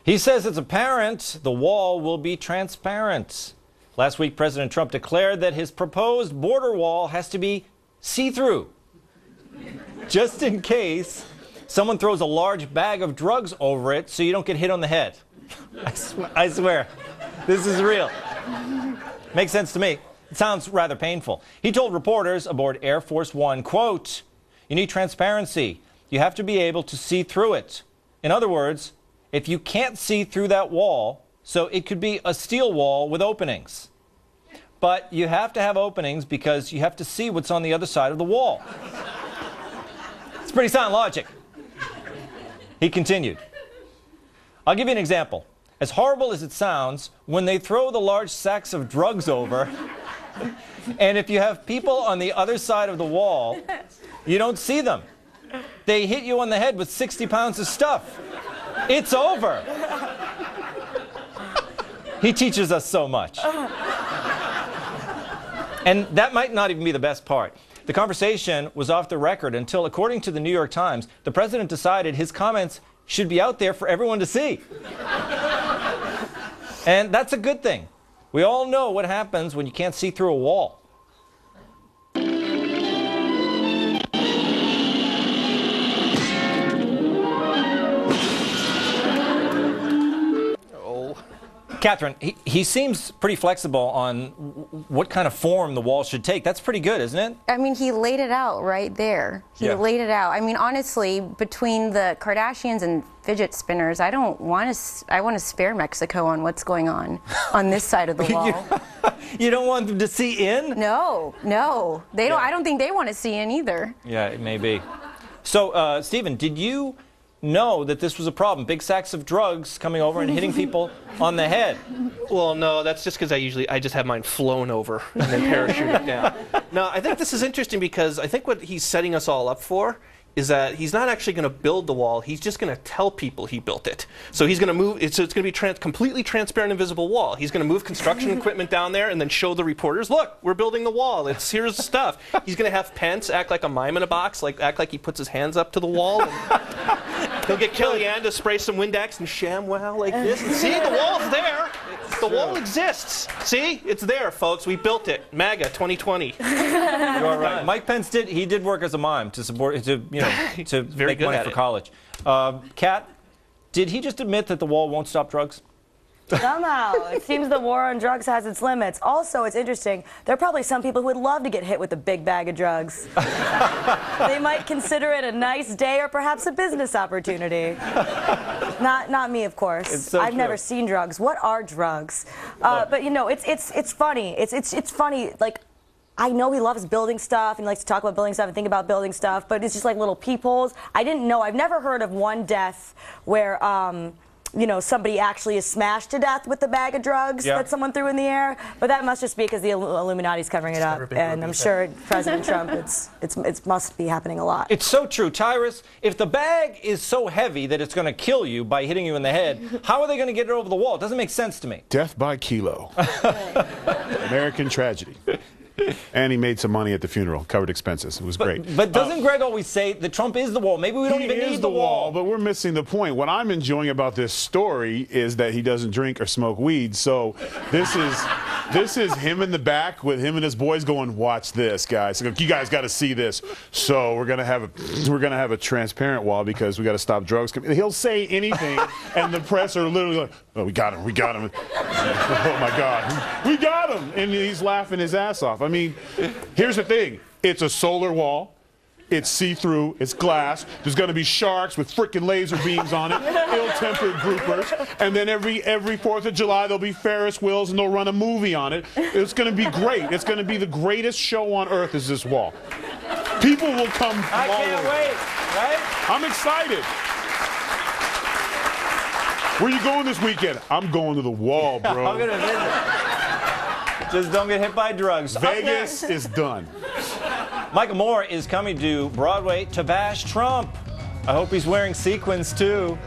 He says it's apparent the wall will be transparent. Last week, President Trump declared that his proposed border wall has to be see-through, just in case someone throws a large bag of drugs over it so you don't get hit on the head. I swear, this is real. Makes sense to me. It sounds rather painful. He told reporters aboard Air Force One, quote, "You need transparency. You have to be able to see through it. In other words, if you can't see through that wall, so it could be a steel wall with openings. But you have to have openings because you have to see what's on the other side of the wall." It's pretty sound logic. He continued, "I'll give you an example. As horrible as it sounds, when they throw the large sacks of drugs over, and if you have people on the other side of the wall, you don't see them. They hit you on the head with 60 pounds of stuff. It's over." He teaches us so much. And that might not even be the best part. The conversation was off the record until, according to the New York Times, the president decided his comments should be out there for everyone to see. And that's a good thing. We all know what happens when you can't see through a wall. Catherine, he seems pretty flexible on what kind of form the wall should take. That's pretty good, isn't it? I mean, he laid it out right there. He laid it out. I mean, honestly, between the Kardashians and fidget spinners, I want to spare Mexico on what's going on this side of the wall. You don't want them to see in? No. They don't. I don't think they want to see in either. Yeah, it may be. So, Stephen, did you know that this was a problem? Big sacks of drugs coming over and hitting people on the head? Well, no, that's just because I just have mine flown over and then parachuted down. No, I think this is interesting because I think what he's setting us all up for is that he's not actually going to build the wall. He's just going to tell people he built it. So he's going to move it. So it's going to be completely transparent, invisible wall. He's going to move construction equipment down there and then show the reporters, "Look, we're building the wall. Here's the stuff." He's going to have Pence act like a mime in a box, act like he puts his hands up to the wall. And he'll get Kellyanne to spray some Windex and ShamWow like this. And see, the wall's there. The wall exists. See, it's there, folks. We built it. MAGA 2020. You're right. Mike Pence did work as a mime to support to make money for college. Kat, did he just admit that the wall won't stop drugs? Somehow. It seems the war on drugs has its limits. Also, it's interesting, there are probably some people who would love to get hit with a big bag of drugs. They might consider it a nice day or perhaps a business opportunity. Not me, of course. So I've never seen drugs. What are drugs? But you know, it's funny. It's funny. Like, I know he loves building stuff and he likes to talk about building stuff and think about building stuff, but it's just like little peepholes. I didn't know. I've never heard of one death where somebody actually is smashed to death with a bag of drugs that someone threw in the air. But that must just be because the Illuminati's covering it up. And I'm sure President Trump, it must be happening a lot. It's so true. Tyrus, if the bag is so heavy that it's going to kill you by hitting you in the head, how are they going to get it over the wall? It doesn't make sense to me. Death by kilo. American tragedy. And he made some money at the funeral, covered expenses. It was great. But doesn't Greg always say that Trump is the wall? Maybe we don't even need the wall. But we're missing the point. What I'm enjoying about this story is that he doesn't drink or smoke weed. So this is him in the back with him and his boys going, "Watch this, guys. You guys got to see this." So we're gonna have a transparent wall because we got to stop drugs. He'll say anything, and the press are literally like, "Oh, we got him. Oh my God, we got him!" And he's laughing his ass off. I mean, here's the thing. It's a solar wall. It's see-through. It's glass. There's going to be sharks with frickin' laser beams on it, ill-tempered groupers. And then every 4th of July, there'll be Ferris wheels, and they'll run a movie on it. It's going to be great. It's going to be the greatest show on earth is this wall. People will come. I can't wait, right? I'm excited. Where you going this weekend? I'm going to the wall, bro. I'm going to visit. Just don't get hit by drugs. Vegas is done. Michael Moore is coming to Broadway to bash Trump. I hope he's wearing sequins, too.